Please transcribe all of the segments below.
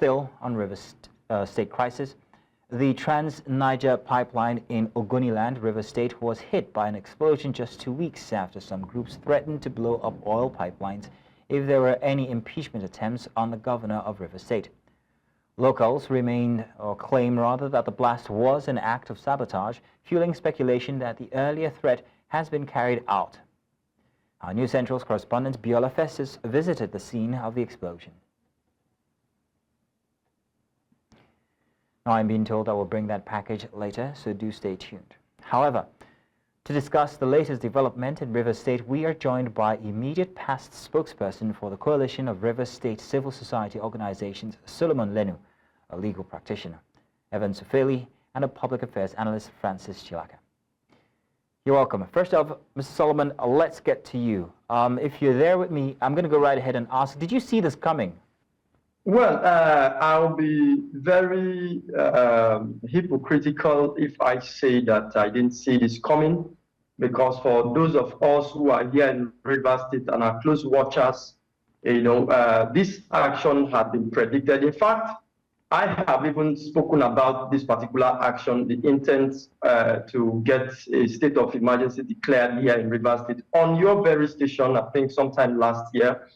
Still on River State crisis, the Trans-Niger pipeline in Ogoniland, River State, was hit by an explosion just 2 weeks after some groups threatened to blow up oil pipelines if there were any impeachment attempts on the governor of River State. Locals claim that the blast was an act of sabotage, fueling speculation that the earlier threat has been carried out. Our News Central's correspondent Biola Festus visited the scene of the explosion. Now, I'm being told I will bring that package later, so do stay tuned. However, to discuss the latest development in River State, we are joined by immediate past spokesperson for the Coalition of River State Civil Society Organizations, Solomon Lenu, a legal practitioner, Evans Ufeli, and a public affairs analyst, Francis Chilaka. You're welcome. First off, Mr. Solomon, let's get to you. If you're there with me, I'm going to go right ahead and ask, did you see this coming? Well, I'll be very hypocritical if I say that I didn't see this coming, because for those of us who are here in River State and are close watchers, this action had been predicted. In fact, I have even spoken about this particular action, the intent to get a state of emergency declared here in River State on your very station, I think sometime last year.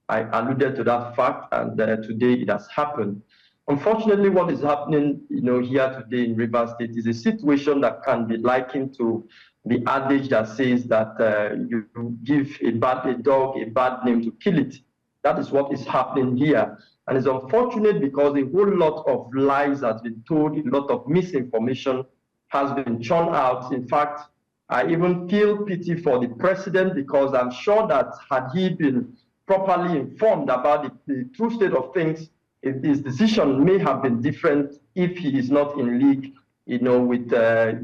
I alluded to that fact, and today it has happened. Unfortunately, what is happening, here today in River State is a situation that can be likened to the adage that says that you give a dog a bad name to kill it. That is what is happening here, and it's unfortunate because a whole lot of lies has been told, a lot of misinformation has been churned out. In fact, I even feel pity for the president, because I'm sure that had he been properly informed about the true state of things, his decision may have been different if he is not in league, with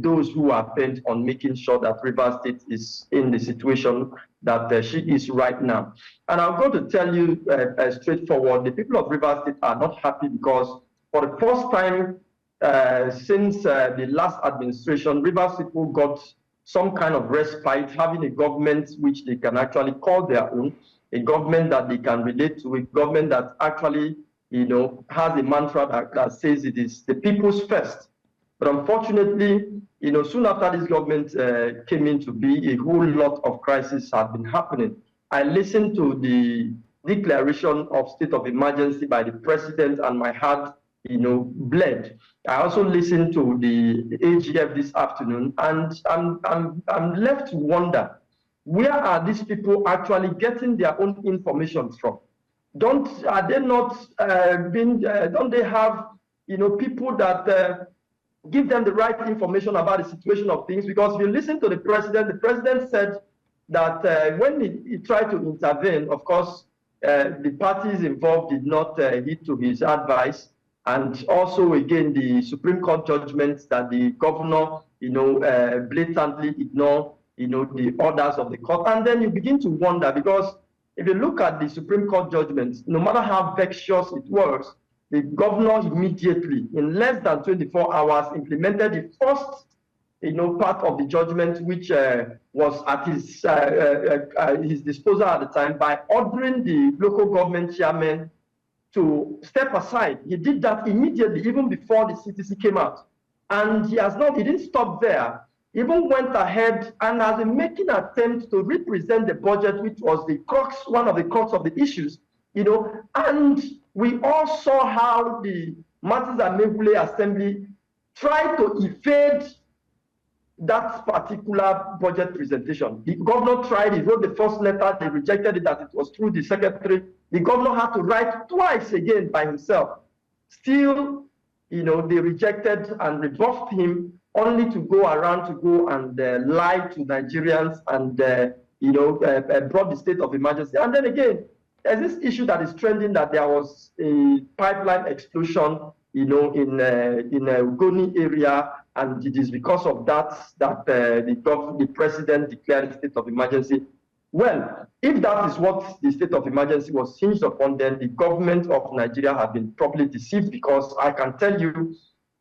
those who are bent on making sure that River State is in the situation that she is right now. And I'm going to tell you straightforward, the people of River State are not happy, because for the first time since the last administration, River State people got some kind of respite, having a government which they can actually call their own, a government that they can relate to, a government that actually, has a mantra that says it is the people's first. But unfortunately, soon after this government came into being, a whole lot of crises have been happening. I listened to the declaration of state of emergency by the president, and my heart, bled. I also listened to the AGF this afternoon, and I'm left to wonder, where are these people actually getting their own information from? Don't they have people that give them the right information about the situation of things? Because if you listen to the president said that when he tried to intervene, of course, the parties involved did not heed to his advice, and also again the Supreme Court judgments that the governor blatantly ignored the orders of the court. And then you begin to wonder, because if you look at the Supreme Court judgments, no matter how vexatious it was, the governor immediately, in less than 24 hours, implemented the first part of the judgment, which was at his disposal at the time, by ordering the local government chairman to step aside. He did that immediately, even before the CTC came out. And he didn't stop there. Even went ahead and has been making attempts to represent the budget, which was one of the crux of the issues, and we all saw how the Martins and Megule Assembly tried to evade that particular budget presentation. The governor tried, he wrote the first letter, they rejected it, that it was through the secretary. The governor had to write twice again by himself. Still, they rejected and rebuffed him, only to go and lie to Nigerians and brought the state of emergency. And then again, there's this issue that is trending, that there was a pipeline explosion, in a Goni area, and it is because of that the president declared a state of emergency. Well, if that is what the state of emergency was hinged upon, then the government of Nigeria have been properly deceived, because I can tell you,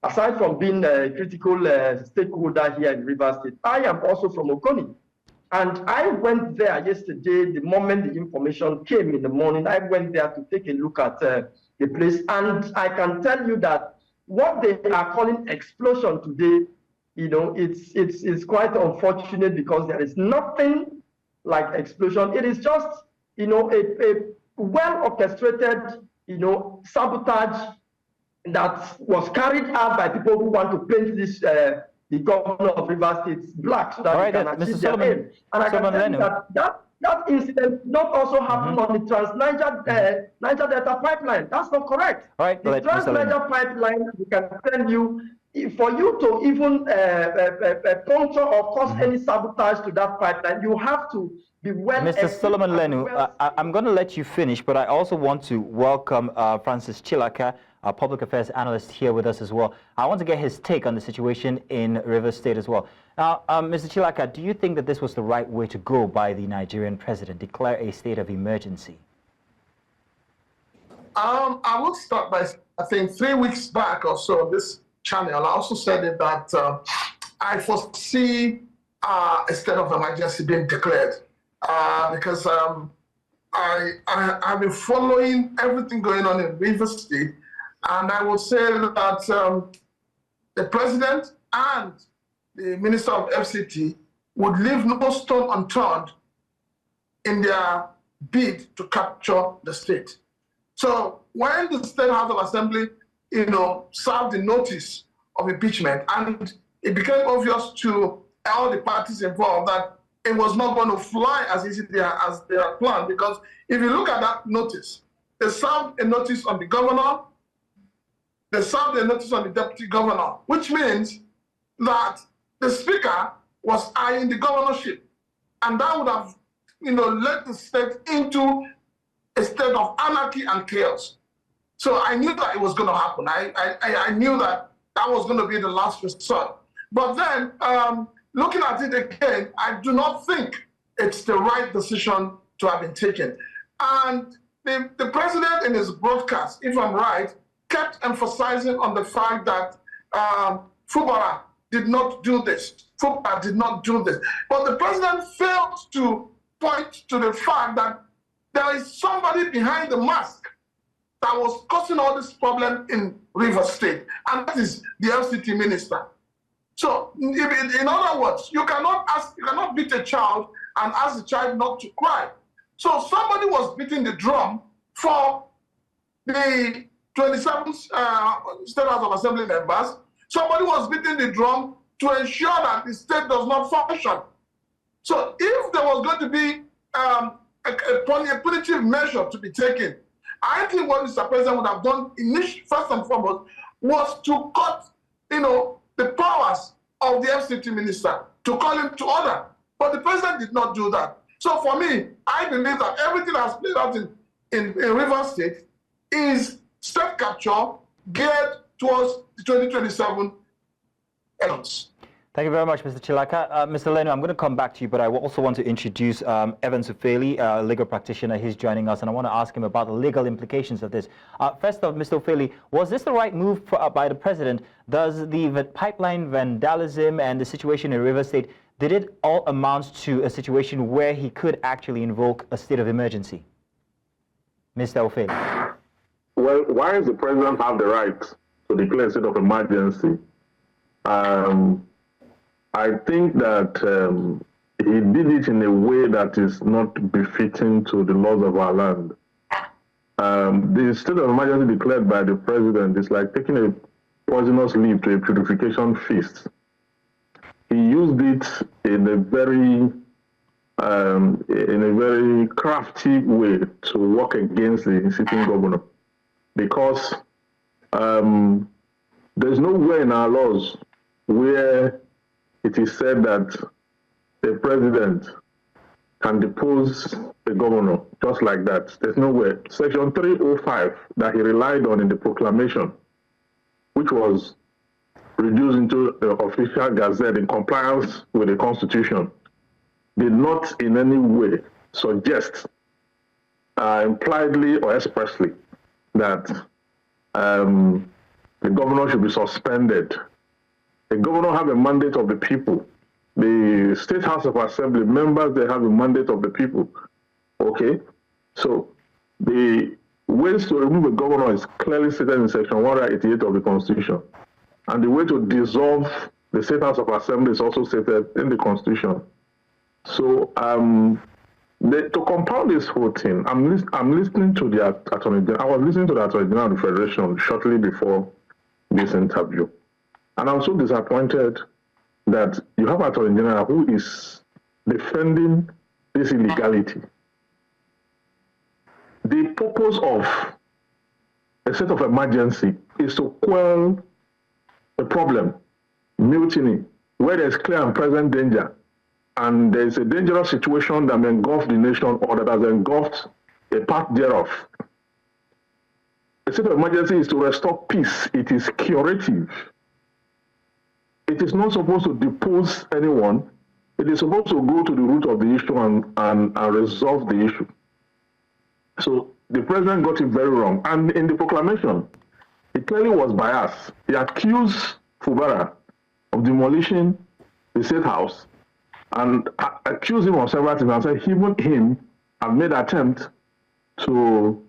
aside from being a critical stakeholder here in River State, I am also from Ogoni. And I went there yesterday, the moment the information came in the morning. I went there to take a look at the place. And I can tell you that what they are calling explosion today, it's quite unfortunate, because there is nothing like explosion. It is just, a well orchestrated, sabotage that was carried out by people who want to paint this the governor of Rivers State black, so that they can achieve their aim. And I can tell you that incident not also happened on the Niger Delta pipeline. That's not correct. All right, the Niger pipeline, we can tell you, for you to even puncture or cause any sabotage to that pipeline, you have to be well. Mr. Solomon Lenu, I'm going to let you finish, but I also want to welcome Francis Chilaka, our public affairs analyst, here with us as well. I want to get his take on the situation in Rivers State as well. Now, Mr. Chilaka, do you think that this was the right way to go by the Nigerian president, declare a state of emergency? I will start by, I think 3 weeks back or so, this channel, I also said it that I foresee a state of emergency being declared because I've been following everything going on in Rivers State, and I will say that the president and the minister of FCT would leave no stone unturned in their bid to capture the state. So when the State House of Assembly, served the notice of impeachment, and it became obvious to all the parties involved that it was not going to fly as easily as they had planned, because if you look at that notice, they served a notice on the governor, they served a notice on the deputy governor, which means that the speaker was eyeing the governorship, and that would have, led the state into a state of anarchy and chaos. So I knew that it was going to happen. I knew that was going to be the last resort. But then, looking at it again, I do not think it's the right decision to have been taken. And the president in his broadcast, if I'm right, kept emphasizing on the fact that Fubara did not do this. Fubara did not do this. But the president failed to point to the fact that there is somebody behind the mask that was causing all this problem in Rivers State, and that is the FCT minister. So, in other words, you cannot beat a child and ask the child not to cry. So somebody was beating the drum for the 27 State House of Assembly members. Somebody was beating the drum to ensure that the state does not function. So if there was going to be a punitive measure to be taken, I think what Mr. President would have done first and foremost was to cut, the powers of the FCT minister, to call him to order. But the president did not do that. So for me, I believe that everything that has played out in Rivers State is state capture geared towards the 2027 elections. Thank you very much, Mr. Chilaka. Mr. Lenu, I'm going to come back to you, but I also want to introduce Evans Ufeli, a legal practitioner. He's joining us, and I want to ask him about the legal implications of this. First off, Mr. Ufeli, was this the right move by the president? Does the pipeline vandalism and the situation in Rivers State, did it all amount to a situation where he could actually invoke a state of emergency? Mr. Ufeli. Well, why does the president have the right to declare a state of emergency? I think that he did it in a way that is not befitting to the laws of our land. The state of emergency declared by the president is like taking a poisonous leaf to a purification feast. He used it in a very crafty way to work against the sitting governor, because there's nowhere in our laws where it is said that the president can depose the governor just like that. There's nowhere. Section 305 that he relied on in the proclamation, which was reduced into the official gazette in compliance with the Constitution, did not in any way suggest, impliedly or expressly, that the governor should be suspended. The governor have a mandate of the people. The State House of Assembly members, they have a mandate of the people. Okay? So the ways to remove a governor is clearly stated in Section 188 of the Constitution. And the way to dissolve the State House of Assembly is also stated in the Constitution. So to compound this whole thing, I'm listening to the Attorney General. I was listening to the Attorney General of the Federation shortly before this interview. And I'm so disappointed that you have an Attorney General who is defending this illegality. The purpose of a state of emergency is to quell a problem, mutiny, where there's clear and present danger, and there's a dangerous situation that may engulf the nation or that has engulfed a part thereof. A state of emergency is to restore peace. It is curative. It is not supposed to depose anyone. It is supposed to go to the root of the issue and resolve the issue. So the president got it very wrong. And in the proclamation, he clearly was biased. He accused Fubara of demolishing the State House and accused him of several things and said even him have made attempt to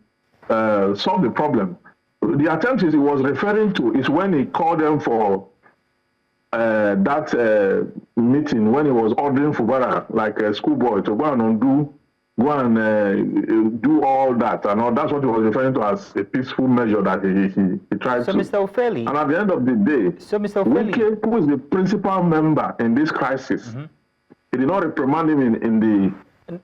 solve the problem. The attempt he was referring to is when he called them for that meeting when he was ordering Fubara, like a schoolboy, to go and do all that, and all. That's what he was referring to as a peaceful measure that he tried to. So, Mr. Ufeli. And at the end of the day, so Mr. Ufeli, Wike, who is the principal member in this crisis, he did not reprimand him in the.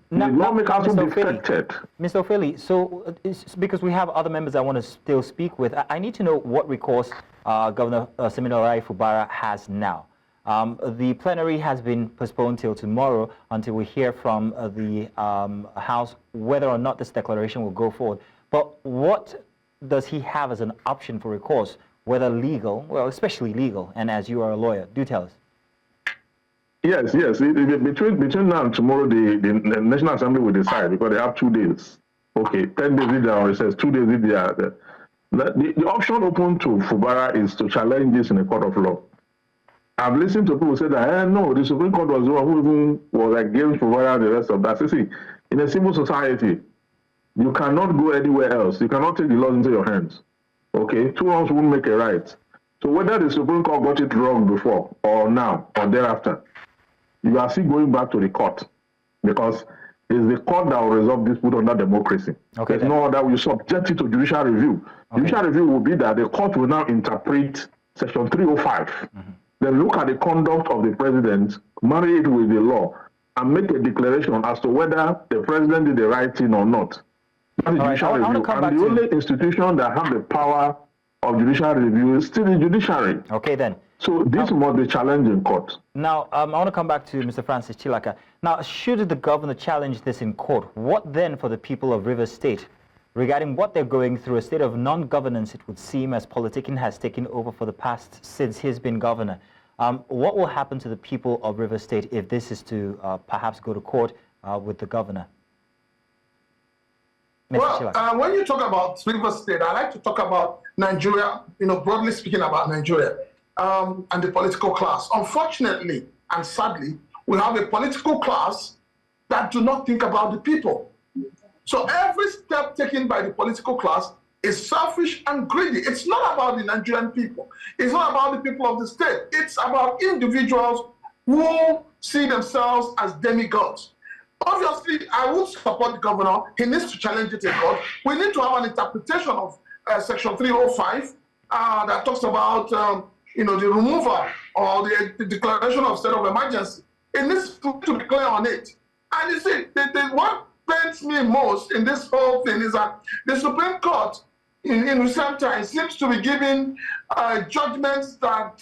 The lawmakers who defected. Mr. Ufeli, so because we have other members I want to still speak with, I need to know what recourse Governor Siminalayi Fubara has now. The plenary has been postponed till tomorrow until we hear from the House whether or not this declaration will go forward. But what does he have as an option for recourse, whether legal, well, especially legal, and as you are a lawyer, do tell us. Yes. Between now and tomorrow, the National Assembly will decide because they have 2 days. Okay, 10 days if they are on recess, 2 days if they are there. The option open to Fubara is to challenge this in a court of law. I've listened to people say that, no, the Supreme Court was the one who even was against Fubara and the rest of that. See, in a civil society, you cannot go anywhere else. You cannot take the laws into your hands. Okay, 2 wrongs won't make a right. So whether the Supreme Court got it wrong before or now or thereafter, you are still going back to the court because it's the court that will resolve dispute under democracy. Okay, there's no other. You subject it to judicial review. Okay. Judicial review will be that the court will now interpret Section 305. Then look at the conduct of the president, marry it with the law, and make a declaration as to whether the president did the right thing or not. That's judicial review. And the only institution that has the power of judicial review is still the judiciary. Okay, then. So this must be challenged in court. Now, I want to come back to Mr. Francis Chilaka. Now, should the governor challenge this in court, what then for the people of Rivers State regarding what they're going through, a state of non-governance, it would seem, as politicking has taken over for the past since he's been governor? What will happen to the people of Rivers State if this is to perhaps go to court with the governor? Well, when you talk about Rivers State, I like to talk about Nigeria, broadly speaking about Nigeria. And the political class. Unfortunately and sadly, we have a political class that do not think about the people. So every step taken by the political class is selfish and greedy. It's not about the Nigerian people. It's not about the people of the state. It's about individuals who see themselves as demigods. Obviously, I would support the governor. He needs to challenge it in court. We need to have an interpretation of Section 305 that talks about the removal or the declaration of state of emergency. It needs to be clear on it. And you see, what pains me most in this whole thing is that the Supreme Court in recent times seems to be giving judgments that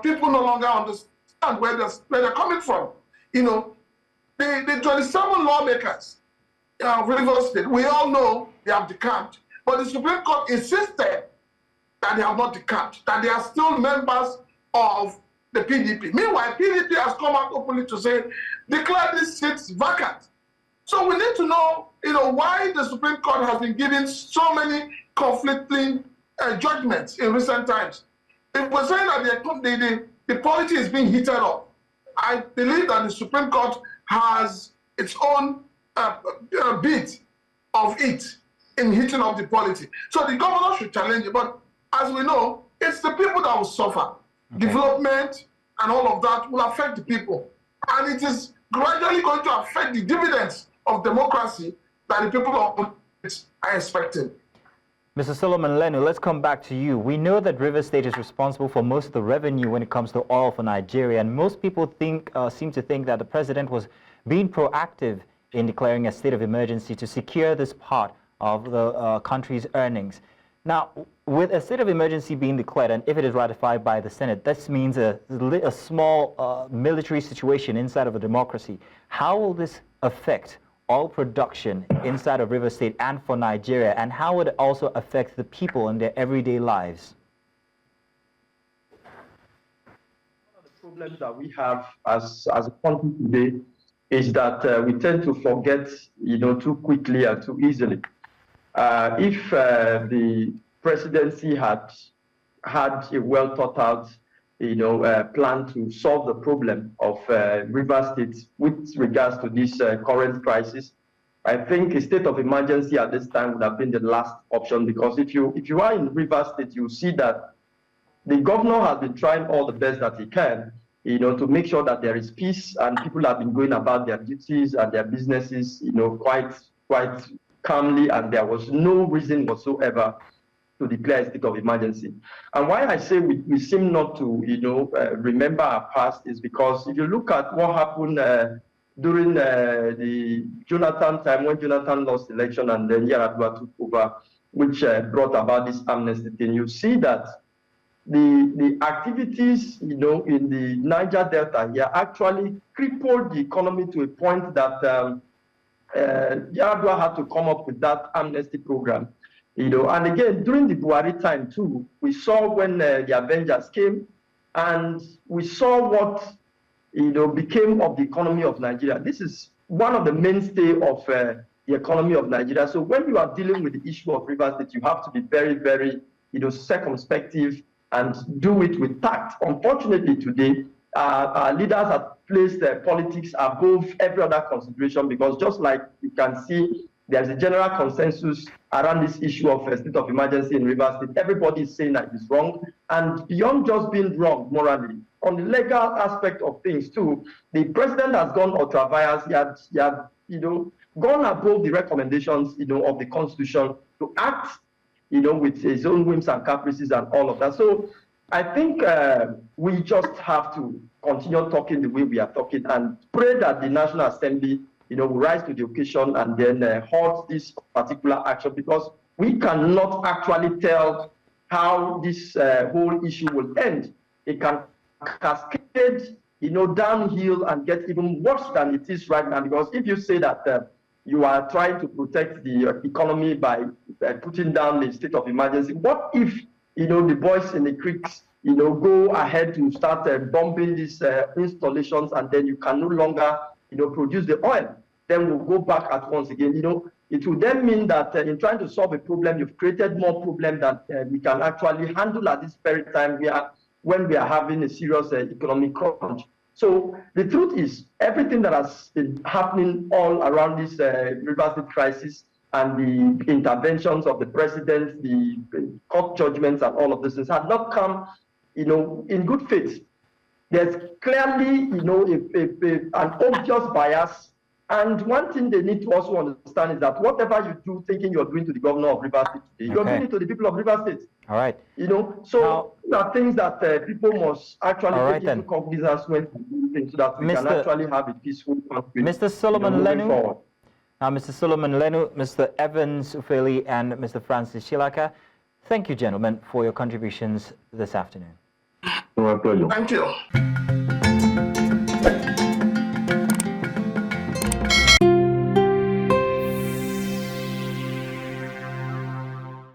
people no longer understand where they're coming from. The 27 lawmakers of Rivers State, we all know they have decamped, but the Supreme Court insisted that they have not decamped, that they are still members of the PDP. Meanwhile, PDP has come out openly to say, declare these seats vacant. So we need to know, why the Supreme Court has been giving so many conflicting judgments in recent times. If we're saying that the polity is being heated up, I believe that the Supreme Court has its own bit of it. in heating up the polity. So the governor should challenge it. But as we know, it's the people that will suffer. Okay. Development and all of that will affect the people. And it is gradually going to affect the dividends of democracy that the people of it are expecting. Mr. Solomon Lenu, let's come back to you. We know that Rivers State is responsible for most of the revenue when it comes to oil for Nigeria, and most people seem to think that the president was being proactive in declaring a state of emergency to secure this part of the country's earnings. Now, with a state of emergency being declared, and if it is ratified by the Senate, this means a small military situation inside of a democracy. How will this affect oil production inside of Rivers State and for Nigeria, and how would it also affect the people in their everyday lives? One of the problems that we have as a country today is that we tend to forget, too quickly and too easily. If the presidency had a well thought out, plan to solve the problem of Rivers State with regards to this current crisis, I think a state of emergency at this time would have been the last option, because if you are in Rivers State, you see that the governor has been trying all the best that he can, to make sure that there is peace, and people have been going about their duties and their businesses, quite calmly, and there was no reason whatsoever to declare a state of emergency. And why I say we seem not to, remember our past is because if you look at what happened during the Jonathan time, when Jonathan lost the election and then Yar'Adua took over, which brought about this amnesty thing, you see that the activities, in the Niger Delta here actually crippled the economy to a point that Yar'Adua had to come up with that amnesty program. And again, during the Buhari time too, we saw when the Avengers came, and we saw what, became of the economy of Nigeria. This is one of the mainstay of the economy of Nigeria. So when you are dealing with the issue of Rivers State, you have to be very, very, circumspective and do it with tact. Unfortunately today, our leaders have placed politics above every other consideration, because just like you can see, there's a general consensus around this issue of a state of emergency in Rivers State. Everybody is saying that it's wrong. And beyond just being wrong morally, on the legal aspect of things too, the president has gone ultra vires. He had gone above the recommendations, of the Constitution to act, with his own whims and caprices and all of that. So I think we just have to continue talking the way we are talking, and pray that the National Assembly will rise to the occasion and then halt this particular action, because we cannot actually tell how this whole issue will end. It can cascade, downhill and get even worse than it is right now, because if you say that you are trying to protect the economy by putting down the state of emergency, what if, the boys in the creeks, go ahead to start bombing these installations, and then you can no longer produce the oil? Then we'll go back at once again. It will then mean that in trying to solve a problem, you've created more problem than we can actually handle at this very time when we are having a serious economic crunch. So the truth is, everything that has been happening all around this Rivers State crisis, and the interventions of the president, the court judgments and all of this things have not come, in good faith. There's clearly, an obvious bias. And one thing they need to also understand is that whatever you do thinking you're doing to the governor of Rivers State today, you're doing it to the people of Rivers State. All right. So there are things that people must actually take into cognizance when doing things, so that we can actually have a peaceful country. Mr. Solomon Lenu. Now, Mr. Solomon Lenu, Mr. Evans Ufeli, and Mr. Francis Chilaka, thank you, gentlemen, for your contributions this afternoon. My pleasure. Thank you.